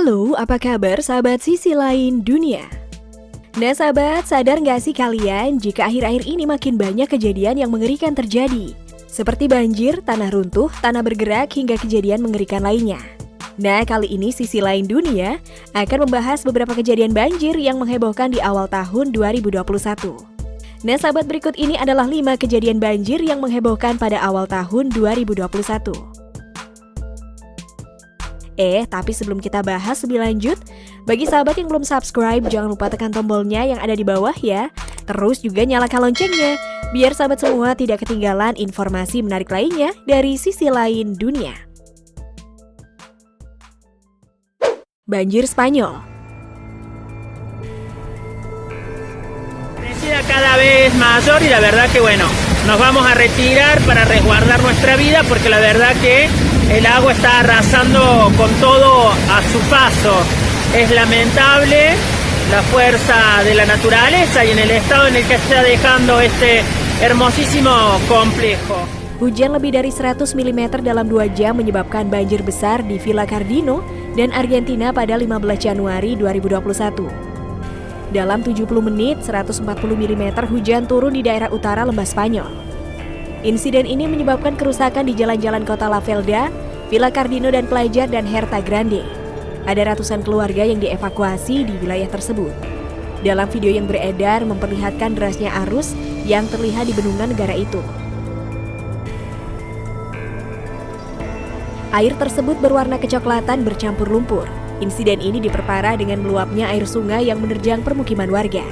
Halo, apa kabar sahabat sisi lain dunia? Nah sahabat, sadar nggak sih kalian jika akhir-akhir ini makin banyak kejadian yang mengerikan terjadi? Seperti banjir, tanah runtuh, tanah bergerak, hingga kejadian mengerikan lainnya. Nah, kali ini sisi lain dunia akan membahas beberapa kejadian banjir yang menghebohkan di awal tahun 2021. Nah sahabat, berikut ini adalah 5 kejadian banjir yang menghebohkan pada awal tahun 2021. Tapi sebelum kita bahas lebih lanjut, bagi sahabat yang belum subscribe, jangan lupa tekan tombolnya yang ada di bawah ya. Terus juga nyalakan loncengnya, biar sahabat semua tidak ketinggalan informasi menarik lainnya dari sisi lain dunia. Banjir Spanyol. Cada vez mayor y la verdad que bueno, nos vamos a retirar para resguardar nuestra vida porque la verdad que el agua está arrasando con todo a su paso. Es lamentable la fuerza de la naturaleza y en el estado en el que está dejando este hermosísimo complejo. Hujan lebih dari 100 mm dalam 2 jam menyebabkan banjir besar di Villa Cardino dan Argentina pada 15 Januari 2021. Dalam 70 menit, 140 mm hujan turun di daerah utara lembah Spanyol. Insiden ini menyebabkan kerusakan di jalan-jalan kota La Felda, Villa Cardino dan Pelajar dan Herta Grande. Ada ratusan keluarga yang dievakuasi di wilayah tersebut. Dalam video yang beredar memperlihatkan derasnya arus yang terlihat di bendungan negara itu. Air tersebut berwarna kecoklatan bercampur lumpur. Insiden ini diperparah dengan meluapnya air sungai yang menerjang permukiman warga.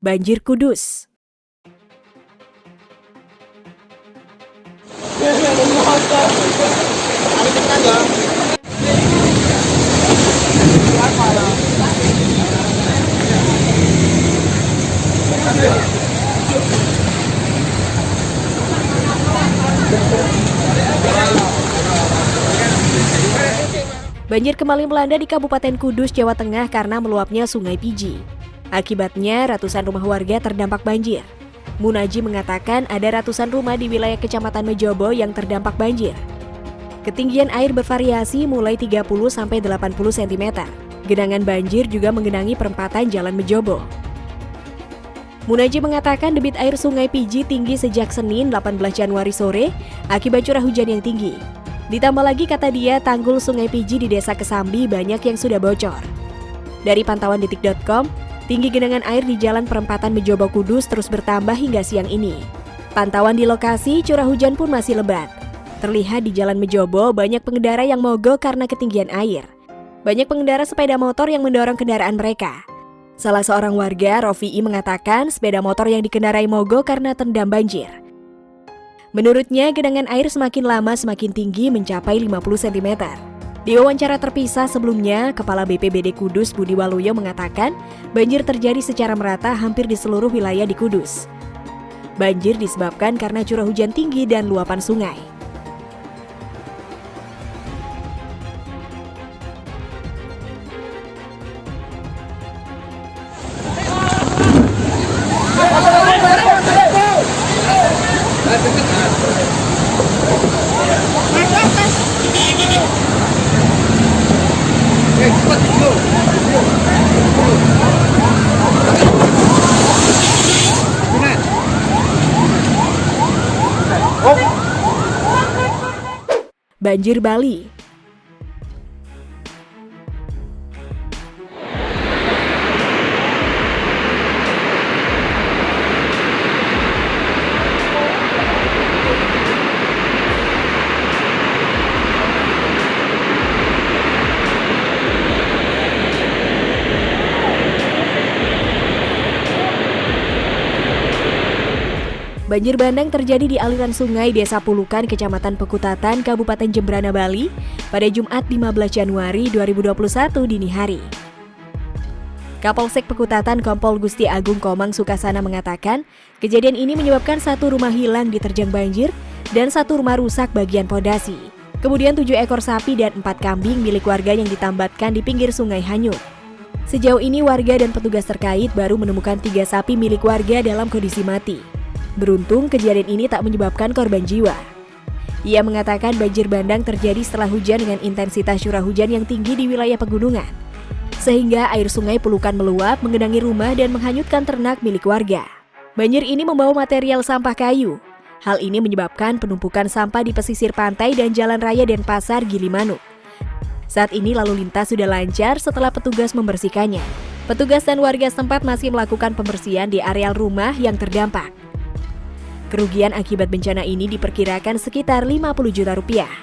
Banjir Kudus. Banjir kembali melanda di Kabupaten Kudus, Jawa Tengah karena meluapnya Sungai Piji. Akibatnya, ratusan rumah warga terdampak banjir. Munaji mengatakan ada ratusan rumah di wilayah Kecamatan Mejobo yang terdampak banjir. Ketinggian air bervariasi mulai 30 sampai 80 cm. Genangan banjir juga menggenangi perempatan Jalan Mejobo. Munaji mengatakan debit air Sungai Piji tinggi sejak Senin 18 Januari sore akibat curah hujan yang tinggi. Ditambah lagi, kata dia, tanggul Sungai Piji di Desa Kesambi banyak yang sudah bocor. Dari pantauan detik.com, tinggi genangan air di Jalan Perempatan Mejobo Kudus terus bertambah hingga siang ini. Pantauan di lokasi, curah hujan pun masih lebat. Terlihat di Jalan Mejobo banyak pengendara yang mogok karena ketinggian air. Banyak pengendara sepeda motor yang mendorong kendaraan mereka. Salah seorang warga, Rofi'i, mengatakan sepeda motor yang dikendarai mogok karena terendam banjir. Menurutnya, genangan air semakin lama semakin tinggi mencapai 50 cm. Di wawancara terpisah sebelumnya, Kepala BPBD Kudus Budi Waluyo mengatakan banjir terjadi secara merata hampir di seluruh wilayah di Kudus. Banjir disebabkan karena curah hujan tinggi dan luapan sungai. Banjir Bali. Banjir bandang terjadi di aliran sungai Desa Pulukan, Kecamatan Pekutatan, Kabupaten Jembrana, Bali pada Jumat 15 Januari 2021 dini hari. Kapolsek Pekutatan Kompol Gusti Agung Komang Sukasana mengatakan, kejadian ini menyebabkan 1 rumah hilang diterjang banjir dan 1 rumah rusak bagian pondasi. Kemudian 7 ekor sapi dan 4 kambing milik warga yang ditambatkan di pinggir sungai hanyut. Sejauh ini warga dan petugas terkait baru menemukan 3 sapi milik warga dalam kondisi mati. Beruntung kejadian ini tak menyebabkan korban jiwa. Ia mengatakan banjir bandang terjadi setelah hujan dengan intensitas curah hujan yang tinggi di wilayah pegunungan, sehingga air sungai Pulukan meluap mengenangi rumah dan menghanyutkan ternak milik warga. Banjir ini membawa material sampah kayu. Hal ini menyebabkan penumpukan sampah di pesisir pantai dan jalan raya Denpasar, Gilimanuk. Saat ini lalu lintas sudah lancar setelah petugas membersihkannya. Petugas dan warga setempat masih melakukan pembersihan di areal rumah yang terdampak. Kerugian akibat bencana ini diperkirakan sekitar 50 juta rupiah.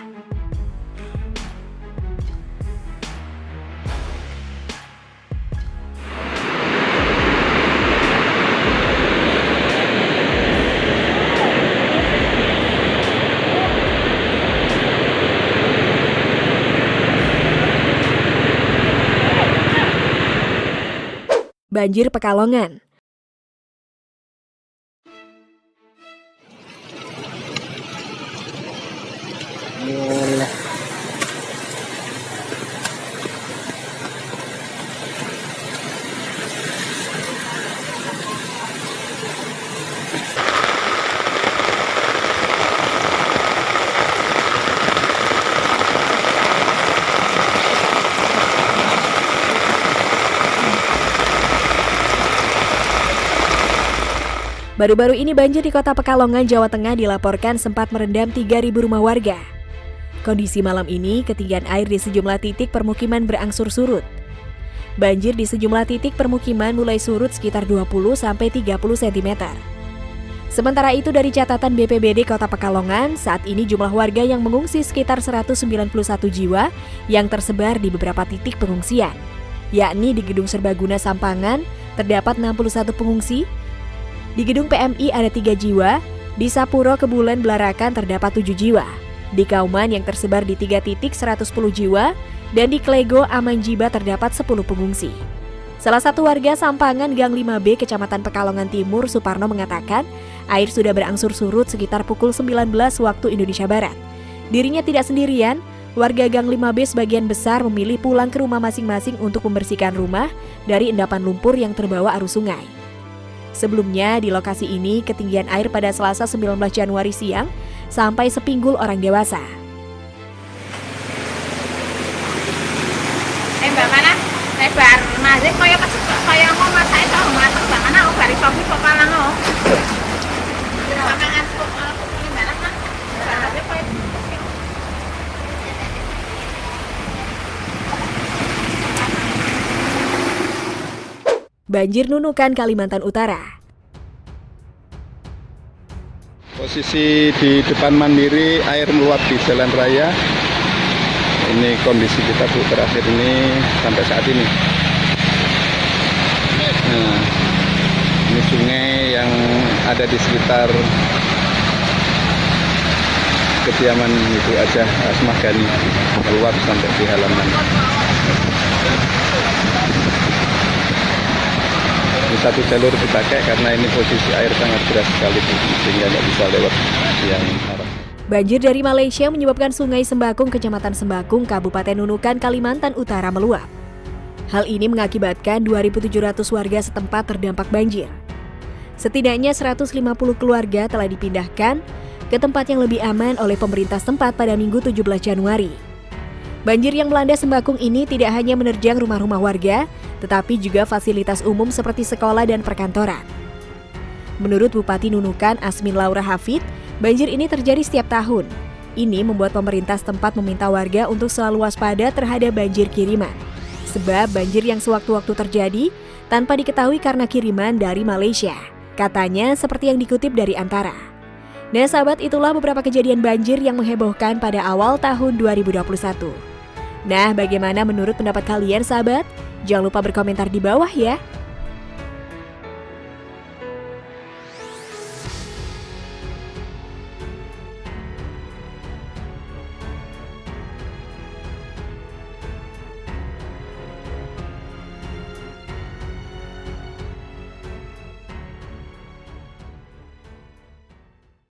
Banjir Pekalongan. Baru-baru ini banjir di kota Pekalongan, Jawa Tengah dilaporkan sempat merendam 3.000 rumah warga. Kondisi malam ini, ketinggian air di sejumlah titik permukiman berangsur surut. Banjir di sejumlah titik permukiman mulai surut sekitar 20-30 cm. Sementara itu dari catatan BPBD Kota Pekalongan, saat ini jumlah warga yang mengungsi sekitar 191 jiwa yang tersebar di beberapa titik pengungsian, yakni di Gedung Serbaguna Sampangan terdapat 61 pengungsi, di Gedung PMI ada 3 jiwa, di Sapuro Kebulen Belarakan terdapat 7 jiwa, di Kauman yang tersebar di 3 titik 110 jiwa, dan di Klego Amanjiba terdapat 10 pengungsi. Salah satu warga Sampangan Gang 5B Kecamatan Pekalongan Timur, Suparno mengatakan, air sudah berangsur surut sekitar pukul 19 waktu Indonesia Barat. Dirinya tidak sendirian, warga Gang 5B sebagian besar memilih pulang ke rumah masing-masing untuk membersihkan rumah dari endapan lumpur yang terbawa arus sungai. Sebelumnya, di lokasi ini ketinggian air pada Selasa 19 Januari siang sampai sepinggul orang dewasa. Mbak mana? Lebar mazek kaya mau masak itu masak mbak mana? Oh bari kopi kok palang oh. Makangan kok ini mana kan? Mazek kaya Banjir Nunukan, Kalimantan Utara. Posisi di depan Mandiri, air meluap di jalan raya. Ini kondisi kita Bu terakhir ini sampai saat ini. Nah, ini sungai yang ada di sekitar kediaman Ibu Ajah Asmagani meluap sampai di halaman. Ini satu jalur dipakai karena ini posisi air sangat deras sekali sehingga nggak bisa lewat yang arah. Banjir dari Malaysia menyebabkan Sungai Sembakung, Kecamatan Sembakung, Kabupaten Nunukan, Kalimantan Utara meluap. Hal ini mengakibatkan 2.700 warga setempat terdampak banjir. Setidaknya 150 keluarga telah dipindahkan ke tempat yang lebih aman oleh pemerintah setempat pada Minggu 17 Januari. Banjir yang melanda Sembakung ini tidak hanya menerjang rumah-rumah warga, tetapi juga fasilitas umum seperti sekolah dan perkantoran. Menurut Bupati Nunukan Asmin Laura Hafid, banjir ini terjadi setiap tahun. Ini membuat pemerintah setempat meminta warga untuk selalu waspada terhadap banjir kiriman. Sebab banjir yang sewaktu-waktu terjadi tanpa diketahui karena kiriman dari Malaysia. Katanya seperti yang dikutip dari Antara. Dan sahabat, itulah beberapa kejadian banjir yang menghebohkan pada awal tahun 2021. Nah, bagaimana menurut pendapat kalian sahabat? Jangan lupa berkomentar di bawah ya.